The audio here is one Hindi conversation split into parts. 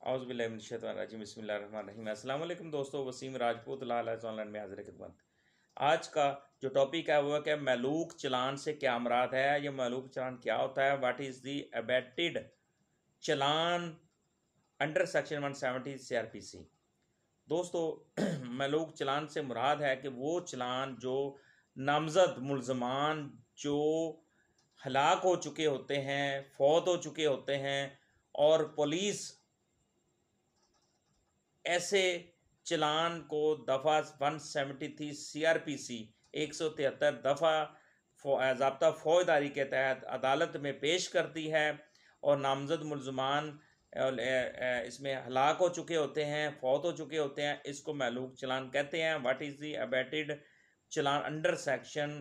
औज़ुबिल्लाहिमिनश्शैतानिर्रजीम बिस्मिल्लाहिर्रहमानिर्रहीम। अस्सलाम वालेकुम दोस्तों, वसीम राजपूत लाल ऑनलाइन में हाज़िर खिदमत। आज का जो टॉपिक है वो है कि मलूक चलान से क्या मुराद है, ये मलूक चलान क्या होता है, what is the abetted challan under section 170 CRPC। दोस्तों मलूक चलान से मुराद है कि वो चलान जो नामज़द मुल्ज़मान जो हलाक हो चुके होते हैं, फौत हो चुके होते हैं, और पुलिस ऐसे चलान को दफ़ा 173 CRPC 173 दफ़ा ज़ाब्ता फ़ौजदारी के तहत अदालत में पेश करती है और नामज़द मुल्ज़मान इसमें हलाक हो चुके होते हैं, फौत हो चुके होते हैं, इसको मलूक चलान कहते हैं। What is the abetted challan under section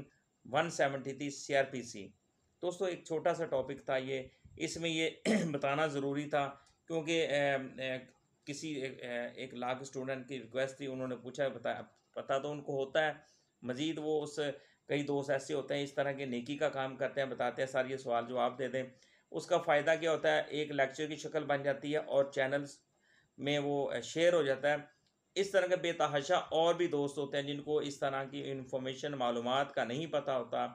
173 CRPC। दोस्तों एक छोटा सा टॉपिक था ये, इसमें ये बताना ज़रूरी था क्योंकि किसी एक लाख स्टूडेंट की रिक्वेस्ट थी, उन्होंने पूछा, पता तो उनको होता है, मज़ीद वो उस कई दोस्त ऐसे होते हैं इस तरह के नेकी का काम करते हैं, बताते हैं सारे ये सवाल जवाब दे दें। उसका फ़ायदा क्या होता है, एक लेक्चर की शक्ल बन जाती है और चैनल्स में वो शेयर हो जाता है। इस तरह के बेतहाशा और भी दोस्त होते हैं जिनको इस तरह की इन्फॉर्मेशन मालूमात का नहीं पता होता,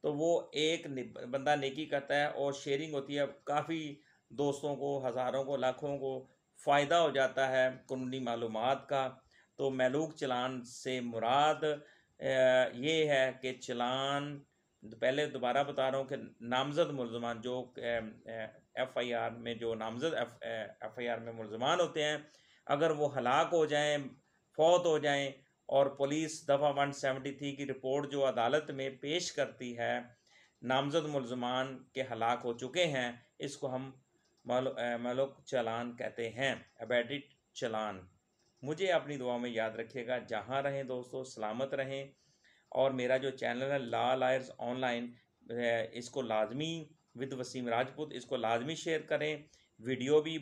तो वो एक बंदा नेकी करता है और शेयरिंग होती है, काफ़ी दोस्तों को, हज़ारों को, लाखों को फ़ायदा हो जाता है कानूनी मालूमात का। तो मलूक चलान से मुराद ये है कि चलान, पहले दोबारा बता रहा हूँ कि नामज़द मुल्ज़मान जो FIR में जो नामज़द FIR में मुल्ज़मान होते हैं, अगर वो हलाक हो जाएं, फौत हो जाएं, और पुलिस दफ़ा 173 की रिपोर्ट जो अदालत में पेश करती है नामज़द मुल्ज़मान के हलाक हो चुके हैं, इसको हम मलूक चलान कहते हैं, अबेटेड चलान। मुझे अपनी दुआ में याद रखिएगा। जहाँ रहें दोस्तों, सलामत रहें। और मेरा जो चैनल है लॉ लॉयर्स ऑनलाइन, इसको लाजमी विद वसीम राजपूत, इसको लाजमी शेयर करें। वीडियो भी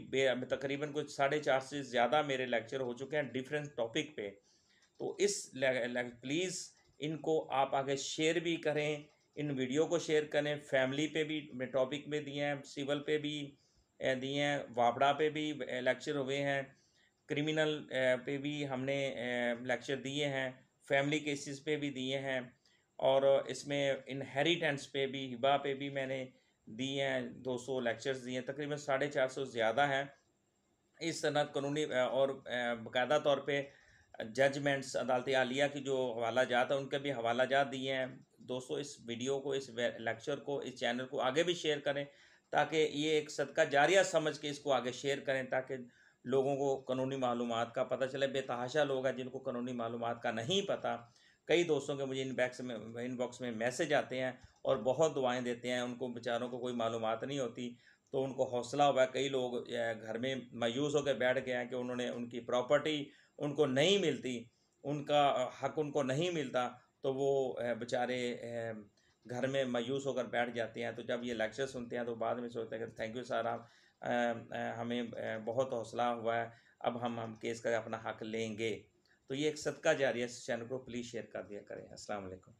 तकरीबन कुछ 4.5 से ज़्यादा मेरे लेक्चर हो चुके हैं डिफरेंट टॉपिक पे, तो इस प्लीज़ इनको आप आगे शेयर भी करें, इन वीडियो को शेयर करें। फैमिली पे भी टॉपिक में दिए हैं, सिविल पे भी दिए हैं, वापड़ा पे भी लेक्चर हुए हैं, क्रिमिनल पे भी हमने लेक्चर दिए हैं, फैमिली केसेस पे भी दिए हैं, और इसमें इनहेरिटेंस पे भी, हिबा पे भी मैंने दिए हैं, 200 लेक्चर्स दिए हैं, तकरीबन 450 ज़्यादा हैं। इस तरह कानूनी और बाकायदा तौर पे जजमेंट्स अदालत आलिया की जो हवाला जात है उनके भी हवाला जात दिए हैं। दोस्तों इस वीडियो को, इस लेक्चर को, इस चैनल को आगे भी शेयर करें, ताकि ये एक सदका जारिया समझ के इसको आगे शेयर करें, ताकि लोगों को कानूनी मालूमात का पता चले। बेतहाशा लोग हैं जिनको कानूनी मालूमात का नहीं पता। कई दोस्तों के मुझे इनबॉक्स में मैसेज आते हैं और बहुत दुआएं देते हैं, उनको बेचारों को कोई मालूमात नहीं होती, तो उनको हौसला हुआ। कई लोग घर में मायूस होकर बैठ गए हैं कि उन्होंने, उनकी प्रॉपर्टी उनको नहीं मिलती, उनका हक उनको नहीं मिलता, तो वो बेचारे घर में मायूस होकर बैठ जाते हैं। तो जब ये लेक्चर सुनते हैं तो बाद में सोचते हैं कि थैंक यू सर, आप हमें बहुत हौसला हुआ है, अब हम केस का अपना हक लेंगे। तो ये एक सदका जारिया है, इस चैनल को प्लीज़ शेयर कर दिया करें। अस्सलाम वालेकुम।